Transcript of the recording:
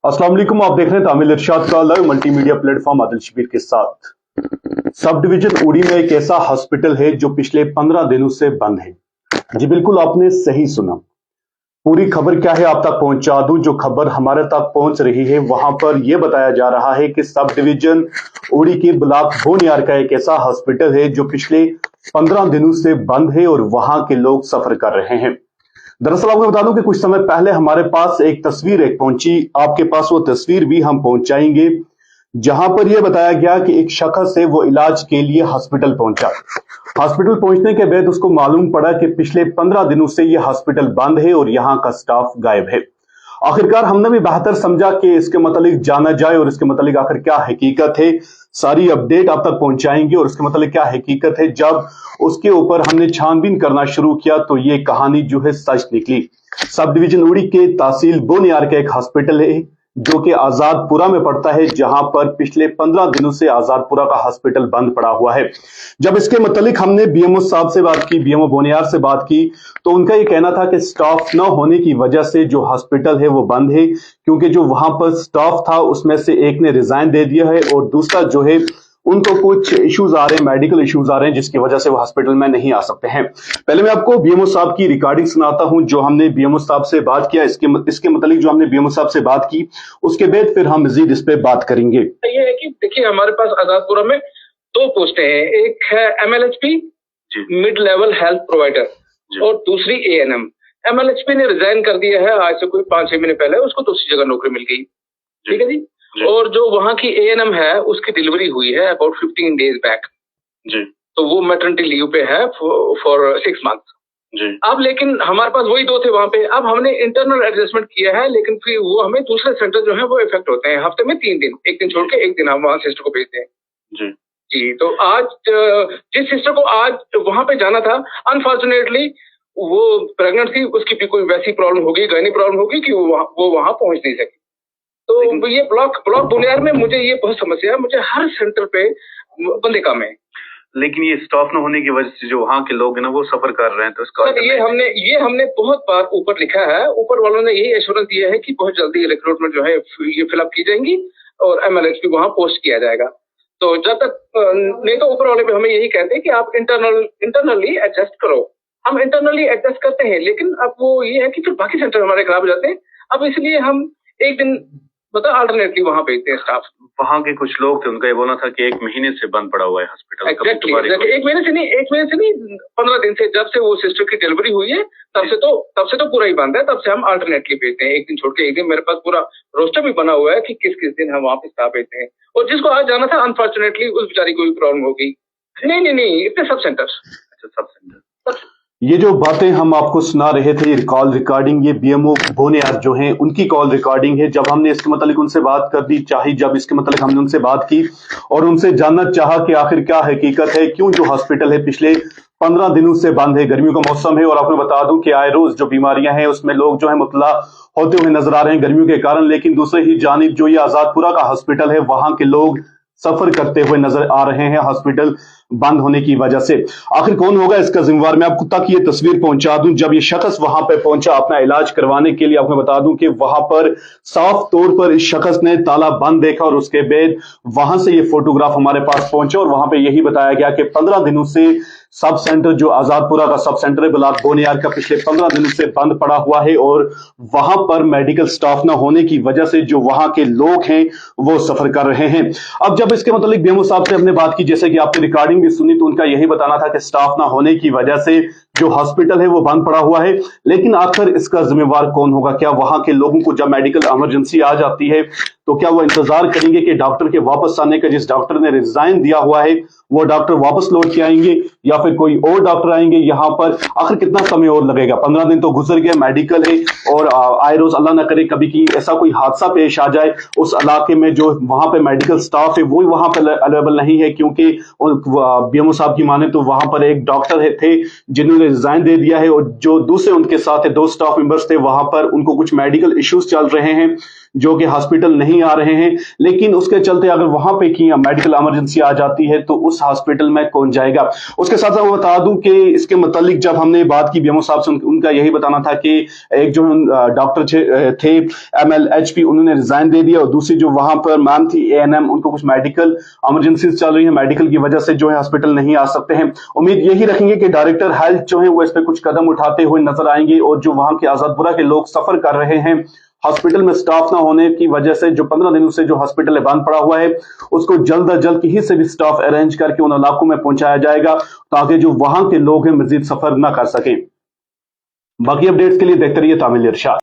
अस्सलाम वालेकुम। आप देख रहे हैं तामिल इरशाद का live multimedia platform Adil Shabir के साथ। सब डिवीजन उड़ी में एक ऐसा हॉस्पिटल है जो पिछले 15 दिनों से बंद है। जी बिल्कुल, आपने सही सुना। पूरी खबर क्या है आप तक पहुंचा दूं। जो खबर हमारे तक पहुंच रही है वहां पर यह बताया जा रहा है कि सब डिवीजन उड़ी के ब्लॉक बोनियार का एक ऐसा हॉस्पिटल है जो पिछले 15 दिनों से बंद है और वहां के लोग सफर कर रहे हैं। दरअसल आपको बता दूं कि कुछ समय पहले हमारे पास एक तस्वीर पहुंची, आपके पास वो तस्वीर भी हम पहुंचाएंगे, जहां पर यह बताया गया कि एक शख्स है वो इलाज के लिए हॉस्पिटल पहुंचा। हॉस्पिटल पहुंचने के बाद उसको मालूम पड़ा कि पिछले 15 दिनों से यह हॉस्पिटल बंद है और यहां का स्टाफ गायब है। आखिरकार हमने भी बेहतर समझा कि इसके मतलब जाना जाए और इसके मतलब आखिर क्या हकीकत है। सारी अपडेट आप तक पहुंचाएंगे और इसके मतलब क्या हकीकत है। जब उसके ऊपर हमने छानबीन करना शुरू किया तो ये कहानी जो है सच निकली। सब डिवीजन उड़ी के तहसील बोनियार का एक हॉस्पिटल है जो कि आजादपुरा में पड़ता है, जहां पर पिछले 15 दिनों से आजादपुरा का हॉस्पिटल बंद पड़ा हुआ है। जब इसके मतलब हमने बीएमओ साहब से बात की, बीएमओ बोनियार से बात की, तो उनका ये कहना था कि स्टाफ न होने की वजह से जो हॉस्पिटल है वो बंद है, क्योंकि जो वहां पर स्टाफ था उसमें से एक ने रिजाइन दे दिया है और दूसरा जो है उनको कुछ इश्यूज आ रहे हैं, मेडिकल इश्यूज आ रहे हैं, जिसकी वजह से वो हॉस्पिटल में नहीं आ सकते हैं। पहले मैं आपको बीएमओ साहब की रिकॉर्डिंग सुनाता हूं जो हमने बीएमओ साहब से बात किया। इसके मतलब जो हमने बीएमओ साहब से बात की उसके बाद फिर हम मजीद इस पे बात करेंगे। ये है कि देखिए हमारे पास आजादपुरा में 2 पोस्टें हैं, एक है MLHP mid level health provider और दूसरी ANM। MLHP ने रिजाइन कर दिया है आज से कोई 5-6 महीने पहले, उसको दूसरी जगह नौकरी मिल गई। ठीक है जी। और जो वहां की ANM है उसकी डिलीवरी हुई है अबाउट 15 डेज बैक जी, तो वो मैटरनिटी लीव पे है फॉर 6 मंथ जी। अब लेकिन हमारे पास वही 2 थे वहां पे। अब हमने इंटरनल एडजस्टमेंट किया है, लेकिन फिर वो हमें दूसरे सेंटर जो है वो इफेक्ट होते हैं हफ्ते में 3 दिन, एक दिन छोड़ के एक दिन हम वहां सिस्टर को भेजते हैं जी जी। तो आज जिस सिस्टर को आज वहां पे जाना था, अनफॉर्चुनेटली वो प्रेग्नेंट थी, उसकी भी कोई वैसी प्रॉब्लम होगी, गायनी प्रॉब्लम होगी कि वो वहां पहुंच नहीं सकी। तो ये ब्लॉक बोनियार में मुझे ये बहुत समस्या है, मुझे हर सेंटर पे बंदे कम है, लेकिन ये स्टाफ न होने की वजह से जो वहाँ के लोग हैं ना वो सफर कर रहे हैं। तो इसका ये हमने बहुत बार ऊपर लिखा है, ऊपर वालों ने यही एश्योरेंस दिया है कि बहुत जल्दी रिक्रूटमेंट जो है ये फिलअप की जाएंगी और MLHP वहां पोस्ट किया जाएगा। तो जब तक नहीं तो ऊपर वाले पे हमें यही कहते हैं कि आप इंटरनली एडजस्ट करो। हम इंटरनली एडजस्ट करते हैं, लेकिन अब वो ये है कि फिर बाकी सेंटर हमारे खराब हो जाते हैं। अब इसलिए हम एक दिन मतलब अल्टरनेटली वहां भेजते हैं स्टाफ। वहां के कुछ लोग थे, उनका ये बोलना था कि 1 महीने से बंद पड़ा हुआ है हॉस्पिटल। एग्जैक्टली 1 महीने से नहीं 15 दिन से, जब से वो सिस्टर की डिलीवरी हुई है तब से तो पूरा ही बंद है। तब से हम अल्टरनेटली भेजते हैं, एक दिन छोड़ के एक दिन। मेरे पास पूरा रोस्टर भी बना हुआ है कि किस किस दिन हम वहां पे स्टाफ भेजते हैं। और जिसको आज जाना था अनफॉर्चुनेटली उस बेचारी को भी प्रॉब्लम हो गई। नहीं इतने सब सेंटर। अच्छा, सब सेंटर। ये जो बातें हम आपको सुना रहे थे, कॉल रिकॉर्डिंग, ये बीएमओ बोनियार जो हैं उनकी कॉल रिकॉर्डिंग है। जब हमने इसके मतलब उनसे बात कर दी चाहे, जब इसके मतलब हमने उनसे बात की और उनसे जानना चाहा कि आखिर क्या हकीकत है, क्यों जो हॉस्पिटल है पिछले 15 दिनों से बंद है। गर्मियों का मौसम है और आपको बता दूं कि आए रोज जो बीमारियां हैं उसमें लोग जो है मुतला होते हुए नजर आ रहे हैं गर्मियों के कारण। लेकिन दूसरे ही जानिब जो ये आजादपुरा का हॉस्पिटल है वहां के लोग सफर करते हुए नजर आ रहे हैं हॉस्पिटल बंद होने की वजह से। आखिर कौन होगा इसका जिम्मेवार, मैं आपको तक ये तस्वीर पहुंचा दूं। जब ये शख्स वहां पे पहुंचा अपना इलाज करवाने के लिए, आपको बता दूं कि वहां पर साफ तौर पर इस शख्स ने ताला बंद देखा और उसके बाद वहां से ये फोटोग्राफ हमारे पास पहुंचा और वहां पे यही बताया गया कि 15 दिनों से सब सेंटर जो आजादपुरा का सब सेंटर है ब्लॉक बोनियार का पिछले 15 दिनों से बंद पड़ा हुआ है और वहां पर मेडिकल स्टाफ न होने की वजह से जो वहां के लोग हैं वो सफर कर रहे हैं। अब जब इसके मतलब बीएमओ साहब से हमने बात की, जैसे कि आपने रिकॉर्डिंग भी सुनी, तो उनका यही बताना था कि स्टाफ ना होने की वजह से जो हॉस्पिटल है वो बंद पड़ा हुआ है। लेकिन आखिर इसका जिम्मेवार कौन होगा? क्या वहां के लोगों को जब मेडिकल इमरजेंसी आ जाती है तो क्या वो इंतजार करेंगे कि डॉक्टर के वापस आने का, जिस डॉक्टर ने रिजाइन दिया हुआ है वो डॉक्टर वापस लौट के आएंगे या फिर कोई और डॉक्टर आएंगे यहाँ पर? आखिर कितना समय और लगेगा? 15 दिन तो गुजर गया, मेडिकल है और आए रोज अल्लाह ना करे कभी की ऐसा कोई हादसा पेश आ जाए उस इलाके में, जो वहां पे मेडिकल स्टाफ है वो वहां पर अवेलेबल नहीं है, क्योंकि बीएमओ साहब की माने तो वहां पर एक डॉक्टर थे जिन्होंने रिजाइन दे दिया है और जो दूसरे उनके साथ 2 स्टाफ मेंबर्स थे वहां पर उनको कुछ मेडिकल इश्यूज चल रहे हैं जो कि हॉस्पिटल नहीं आ रहे हैं, लेकिन उसके चलते अगर वहां पे की मेडिकल इमरजेंसी आ जाती है तो उस हॉस्पिटल में कौन जाएगा। उसके साथ साथ बता दूं कि इसके मुतालिक जब हमने बात की बीएमओ साहब से, उनका यही बताना था कि एक जो डॉक्टर थे MLHP, उन्होंने रिजाइन दे दिया, और दूसरी जो वहां पर मैम थी ANM, उनको कुछ मेडिकल इमरजेंसीज चल रही है, मेडिकल की वजह से जो है हॉस्पिटल नहीं आ सकते हैं। उम्मीद यही रखेंगे कि डायरेक्टर हेल्थ जो है वो इस पर कुछ कदम उठाते हुए नजर आएंगे, और जो वहां के आजादपुरा के लोग सफर कर रहे हैं हॉस्पिटल में स्टाफ ना होने की वजह से, जो 15 दिनों से जो हॉस्पिटल है बंद पड़ा हुआ है, उसको जल्द अज जल्द कहीं से भी स्टाफ अरेंज करके उन इलाकों में पहुंचाया जाएगा, ताकि जो वहां के लोग हैं मजीद सफर ना कर सकें। बाकी अपडेट्स के लिए देखते रहिए तामिल इरशाद।